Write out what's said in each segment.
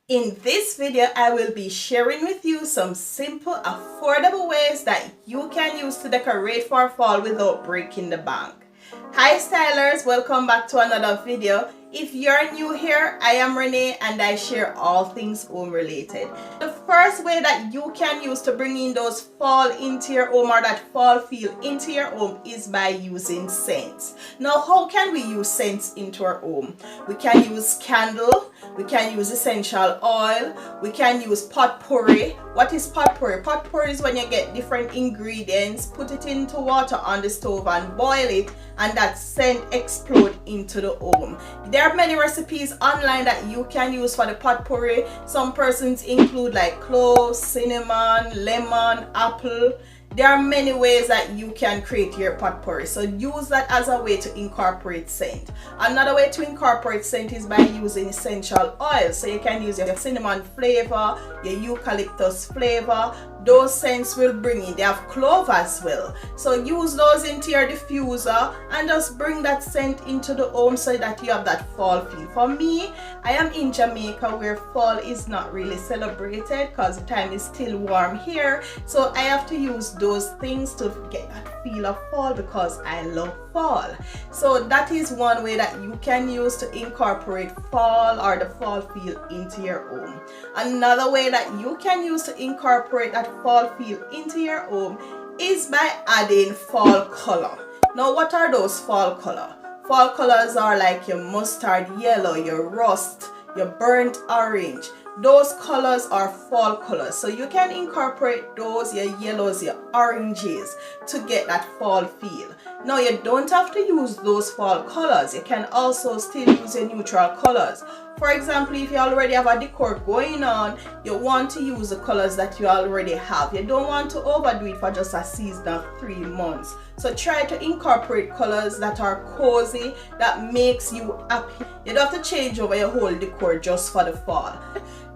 In this video, I will be sharing with you some simple, affordable ways that you can use to decorate for fall without breaking the bank. Hi stylers, welcome back to another video. If you're new here, I am Renee and I share all things home related. The first way that you can use to bring in those fall into your home or that fall feel into your home is by using scents. Now, how can we use scents into our home? We can use candle, we can use essential oil, we can use potpourri. What is potpourri? Potpourri is when you get different ingredients, put it into water on the stove and boil it, and that scent explode into the home. There are many recipes online that you can use for the potpourri. Some persons include like cloves, cinnamon, lemon, apple. There are many ways that you can create your potpourri, so use that as a way to incorporate scent. Another way to incorporate scent is by using essential oil. So you can use your cinnamon flavor, your eucalyptus flavor. Those scents will bring in. They have clove as well, so use those into your diffuser and just bring that scent into the home so that you have that fall feel. For me, I am in Jamaica where fall is not really celebrated because the time is still warm here, so I have to use those things to get that feel of fall because I love fall. So that is one way that you can use to incorporate fall or the fall feel into your home. Another way that you can use to incorporate that fall feel into your home is by adding fall color. Now, what are those fall color? Fall colors are like your mustard yellow, your rust, your burnt orange. Those colors are fall colors, so you can incorporate those, your yellows, your oranges, to get that fall feel. Now, you don't have to use those fall colors. You can also still use your neutral colors. For example, if you already have a decor going on, you want to use the colors that you already have. You don't want to overdo it for just a season of 3 months. So try to incorporate colors that are cozy, that makes you happy. You don't have to change over your whole decor just for the fall.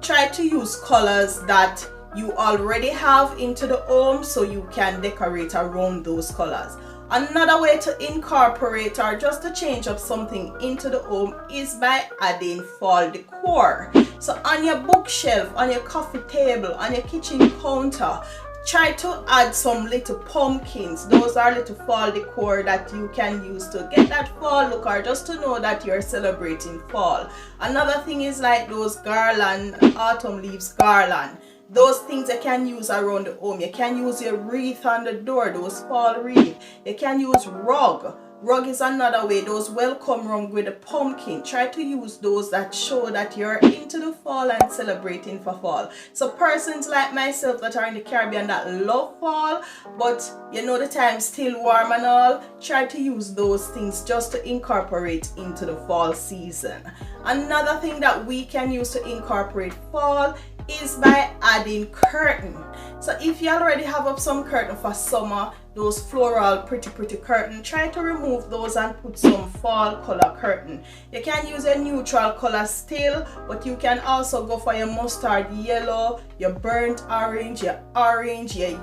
Try to use colors that you already have into the home so you can decorate around those colors. Another way to incorporate or just to change up something into the home is by adding fall decor. So on your bookshelf, on your coffee table, on your kitchen counter, try to add some little pumpkins. Those are little fall decor that you can use to get that fall look or just to know that you're celebrating fall. Another thing is like those garland, autumn leaves garland. Those things you can use around the home. You can use your wreath on the door, those fall wreath. You can use rug. Rug is another way, those welcome rug with a pumpkin. Try to use those that show that you're into the fall and celebrating for fall. So persons like myself that are in the Caribbean that love fall, but you know the time's still warm and all, try to use those things just to incorporate into the fall season. Another thing that we can use to incorporate fall is by adding curtain. So if you already have up some curtain for summer, those floral pretty curtain, try to remove those and put some fall color curtain. You can use a neutral color still, but you can also go for your mustard yellow, your burnt orange, your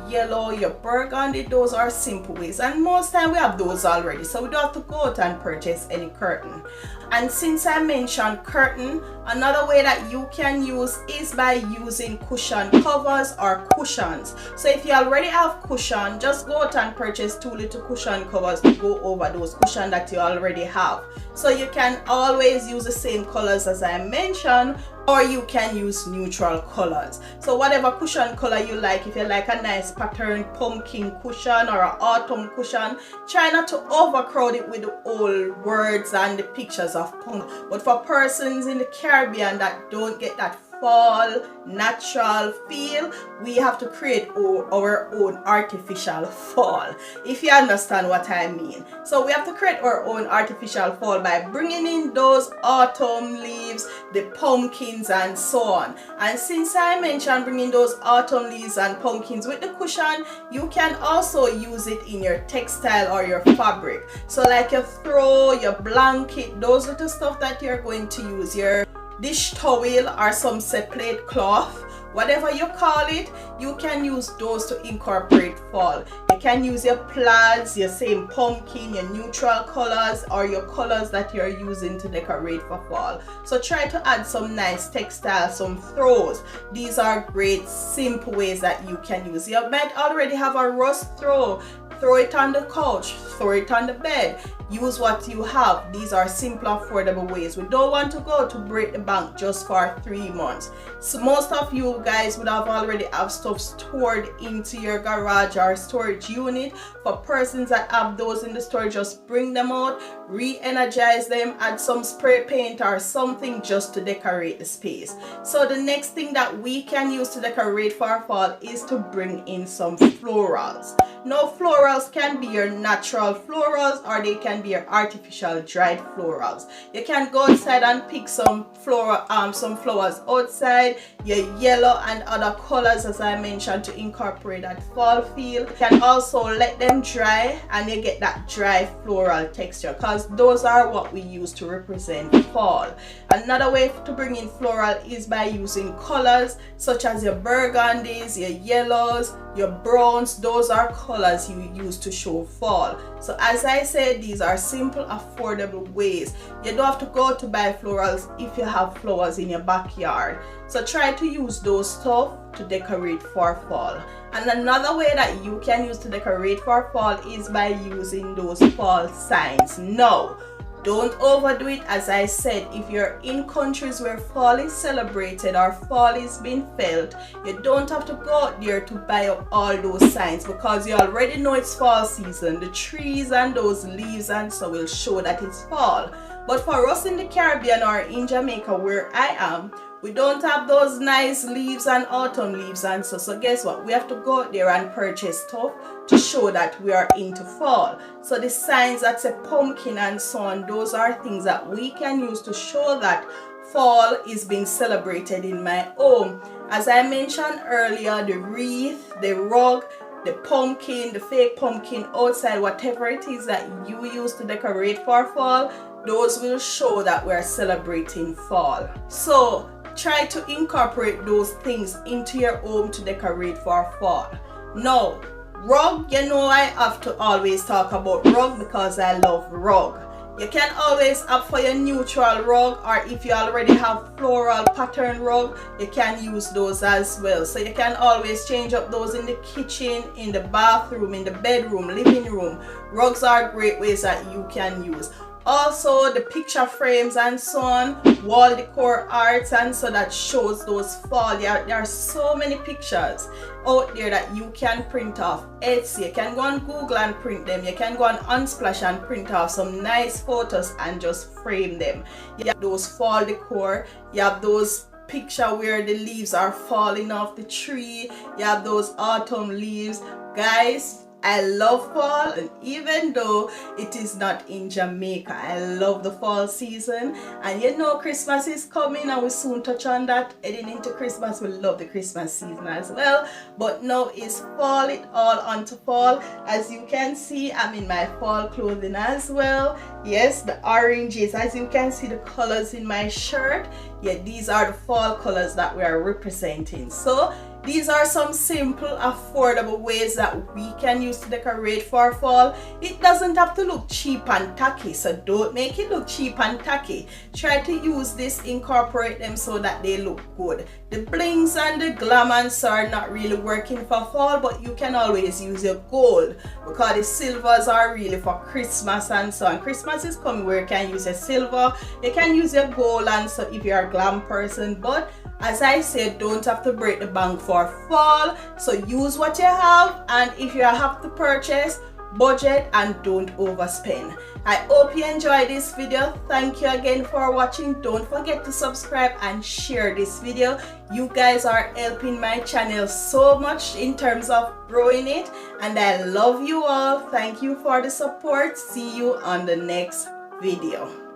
yellow, your burgundy. Those are simple ways, and most time we have those already, so we don't have to go out and purchase any curtain. And since I mentioned curtain, another way that you can use is by using cushion covers or cushions. So if you already have cushion, just go out and purchase 2 little cushion covers to go over those cushions that you already have. So you can always use the same colors as I mentioned, or you can use neutral colors. So whatever cushion color you like, if you like a nice pattern pumpkin cushion or an autumn cushion, try not to overcrowd it with the old words and the pictures of pumpkin. But for persons in the Caribbean that don't get that fall natural feel, we have to create our own artificial fall, if you understand what I mean. So we have to create our own artificial fall by bringing in those autumn leaves, the pumpkins and so on. And since I mentioned bringing those autumn leaves and pumpkins with the cushion, you can also use it in your textile or your fabric. So like your throw, your blanket, those little stuff that you're going to use, your dish towel or some separate cloth, whatever you call it, you can use those to incorporate fall. You can use your plaids, your same pumpkin, your neutral colors, or your colors that you're using to decorate for fall. So try to add some nice textiles, some throws. These are great simple ways that you can use. You might already have a rust throw. Throw it on the couch, throw it on the bed. Use what you have. These are simple, affordable ways. We don't want to go to break the bank just for 3 months. So most of you guys would have already have stuff stored into your garage or storage unit. For persons that have those in the store, just bring them out, re-energize them, add some spray paint or something just to decorate the space. So the next thing that we can use to decorate for fall is to bring in some florals. Now florals can be your natural florals or they can be your artificial dried florals. You can go outside and pick some flowers outside, your yellow and other colors as I mentioned, to incorporate that fall feel. You can also let them dry and you get that dry floral texture, because those are what we use to represent fall. Another way to bring in floral is by using colors such as your burgundies, your yellows, your browns. Those are colors you use to show fall. So as I said, these are simple, affordable ways. You don't have to go to buy florals if you have flowers in your backyard. So try to use those stuff to decorate for fall. And another way that you can use to decorate for fall is by using those fall signs. No, don't overdo it. As I said, if you're in countries where fall is celebrated or fall is being felt, you don't have to go out there to buy up all those signs, because you already know it's fall season. The trees and those leaves and so will show that it's fall. But for us in the Caribbean or in Jamaica where I am, we don't have those nice leaves and autumn leaves and so guess what? We have to go out there and purchase stuff to show that we are into fall. So the signs that say pumpkin and so on, those are things that we can use to show that fall is being celebrated in my home. As I mentioned earlier, the wreath, the rug, the pumpkin, the fake pumpkin outside, whatever it is that you use to decorate for fall, those will show that we're celebrating fall. So try to incorporate those things into your home to decorate for fall. Now, rug, you know I have to always talk about rug because I love rug. You can always opt for your neutral rug, or if you already have floral pattern rug, you can use those as well. So you can always change up those in the kitchen, in the bathroom, in the bedroom, living room. Rugs are great ways that you can use. Also the picture frames and so on, wall decor arts and so that shows those fall. There are so many pictures out there that you can print off Etsy. You can go on Google and print them. You can go on Unsplash and print off some nice photos and just frame them. You have those fall decor, you have those picture where the leaves are falling off the tree, you have those autumn leaves. Guys, I love fall, and even though it is not in Jamaica, I love the fall season. And you know Christmas is coming and we soon touch on that. Heading into Christmas, we love the Christmas season as well. But now is fall, it all onto fall. As you can see, I'm in my fall clothing as well. Yes, the oranges, as you can see the colors in my shirt. Yeah, these are the fall colors that we are representing. So these are some simple, affordable ways that we can use to decorate for fall. It doesn't have to look cheap and tacky, so don't make it look cheap and tacky. Try to use this, incorporate them so that they look good. The blings and the glamours are not really working for fall, but you can always use your gold, because the silvers are really for Christmas and so on. Christmas is coming where you can use your silver, you can use your gold and so if you're a glam person. But as I said, don't have to break the bank for fall, so use what you have, and if you have to purchase, budget and don't overspend. I hope you enjoyed this video. Thank you again for watching. Don't forget to subscribe and share this video. You guys are helping my channel so much in terms of growing it, and I love you all. Thank you for the support. See you on the next video.